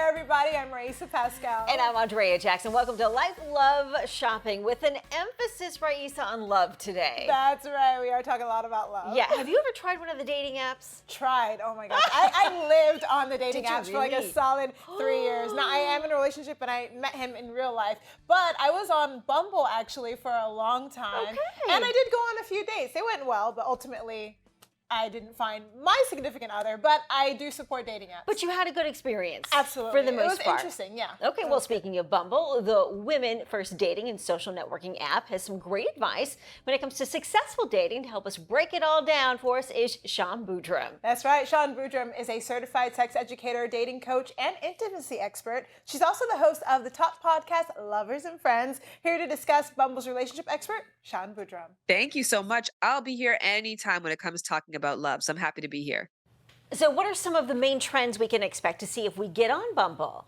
everybody. I'm Raisa Pascal. And I'm Andrea Jackson. Welcome to Life, Love, Shopping with an emphasis, Raisa, on love today. That's right. We are talking a lot about love. Yeah. Have you ever tried one of the dating apps? Tried. Oh my gosh. I lived on the dating apps for like a solid 3 years. Now, I am in a relationship and I met him in real life, but I was on Bumble actually for a long time. Okay. And I did go on a few dates. They went well, but ultimately, I didn't find my significant other, but I do support dating apps. But you had a good experience. Absolutely. For the most part. It was interesting, yeah. Okay, well, speaking of Bumble, the Women First Dating and Social Networking app has some great advice when it comes to successful dating. To help us break it all down for us is Shan Boodram. That's right. Shan Boodram is a certified sex educator, dating coach, and intimacy expert. She's also the host of the top podcast, Lovers and Friends. Here to discuss Bumble's relationship expert, Shan Boodram. Thank you so much. I'll be here anytime when it comes talking about love, so I'm happy to be here. So what are some of the main trends we can expect to see if we get on Bumble?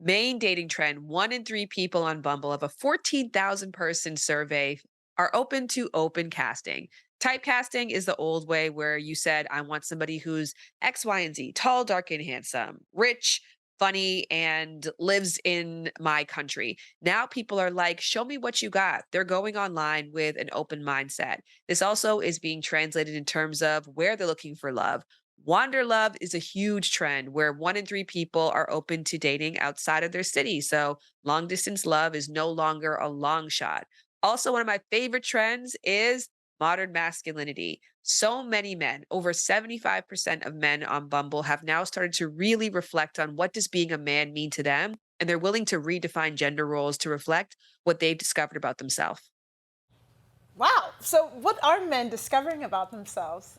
Main dating trend, 1 in 3 people on Bumble of a 14,000 person survey are open to open casting. Typecasting is the old way where you said, I want somebody who's X, Y, and Z, tall, dark, and handsome, rich, funny, and lives in my country. Now people are like, show me what you got. They're going online with an open mindset. This also is being translated in terms of where they're looking for love. Wander love is a huge trend where 1 in 3 people are open to dating outside of their city. So long distance love is no longer a long shot. Also, one of my favorite trends is modern masculinity. So many men, over 75% of men on Bumble have now started to really reflect on what does being a man mean to them, and they're willing to redefine gender roles to reflect what they've discovered about themselves. Wow. So what are men discovering about themselves?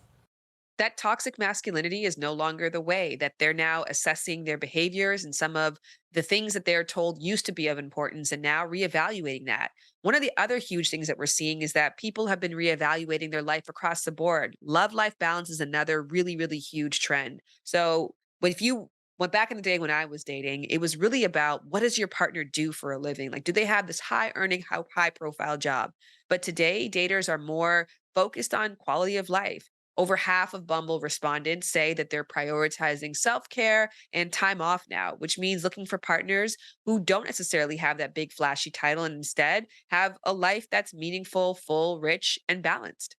That toxic masculinity is no longer the way, that they're now assessing their behaviors and some of the things that they're told used to be of importance and now reevaluating that. One of the other huge things that we're seeing is that people have been reevaluating their life across the board. Love life balance is another really, really huge trend. So if you went back in the day when I was dating, it was really about what does your partner do for a living? Like, do they have this high earning, high profile job? But today, daters are more focused on quality of life. Over half of Bumble respondents say that they're prioritizing self care and time off now, which means looking for partners who don't necessarily have that big flashy title and instead have a life that's meaningful, full, rich, and balanced.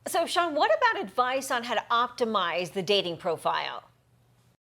So, Shan, what about advice on how to optimize the dating profile?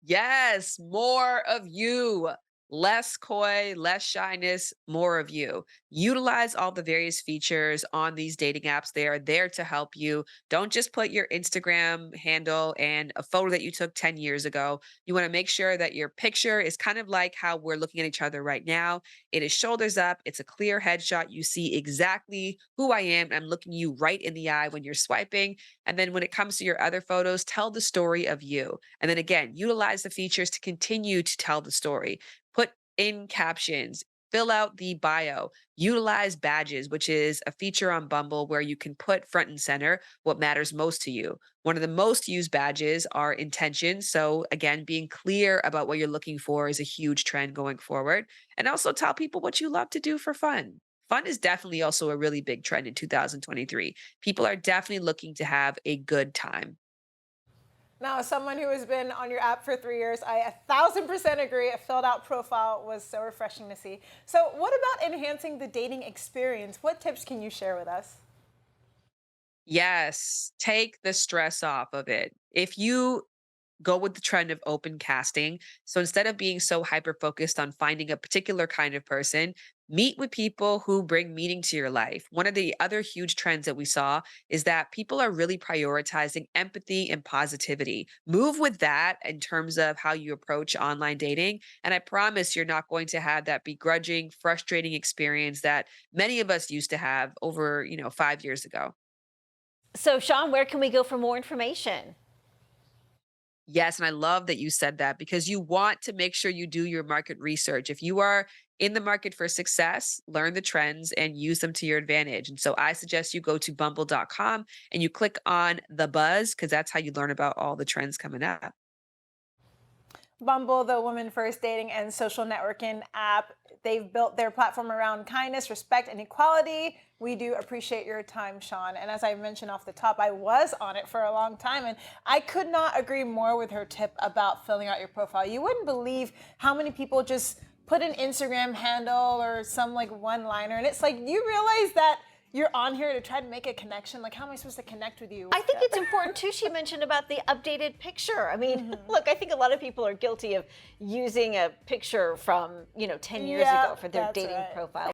Yes, more of you. Less coy, less shyness, more of you. Utilize all the various features on these dating apps. They are there to help you. Don't just put your Instagram handle and a photo that you took 10 years ago. You want to make sure that your picture is kind of like how we're looking at each other right now. It is shoulders up. It's a clear headshot. You see exactly who I am. I'm looking you right in the eye when you're swiping. And then when it comes to your other photos, tell the story of you. And then again, utilize the features to continue to tell the story. Put in captions, fill out the bio, utilize badges, which is a feature on Bumble where you can put front and center what matters most to you. One of the most used badges are intentions. So again, being clear about what you're looking for is a huge trend going forward. And also tell people what you love to do for fun. Fun is definitely also a really big trend in 2023. People are definitely looking to have a good time. Now, as someone who has been on your app for 3 years, I 1,000% agree. A filled out profile was so refreshing to see. So what about enhancing the dating experience? What tips can you share with us? Yes, take the stress off of it. If you go with the trend of open casting. So instead of being so hyper focused on finding a particular kind of person, meet with people who bring meaning to your life. One of the other huge trends that we saw is that people are really prioritizing empathy and positivity. Move with that in terms of how you approach online dating. And I promise you're not going to have that begrudging, frustrating experience that many of us used to have over, 5 years ago. So, Shan, where can we go for more information? Yes, and I love that you said that because you want to make sure you do your market research. If you are in the market for success, learn the trends and use them to your advantage. And so I suggest you go to bumble.com and you click on the buzz because that's how you learn about all the trends coming up. Bumble, the women first dating and social networking app, they've built their platform around kindness, respect, and equality, We do appreciate your time, Shan. And as I mentioned off the top, I was on it for a long time, and I could not agree more with her tip about filling out your profile. You wouldn't believe how many people just put an Instagram handle or some like one-liner, and it's like, you realize that you're on here to try to make a connection. Like, how am I supposed to connect with you? I think it's important too. She mentioned about the updated picture. I mean, look, I think a lot of people are guilty of using a picture from 10 years ago for their dating profile.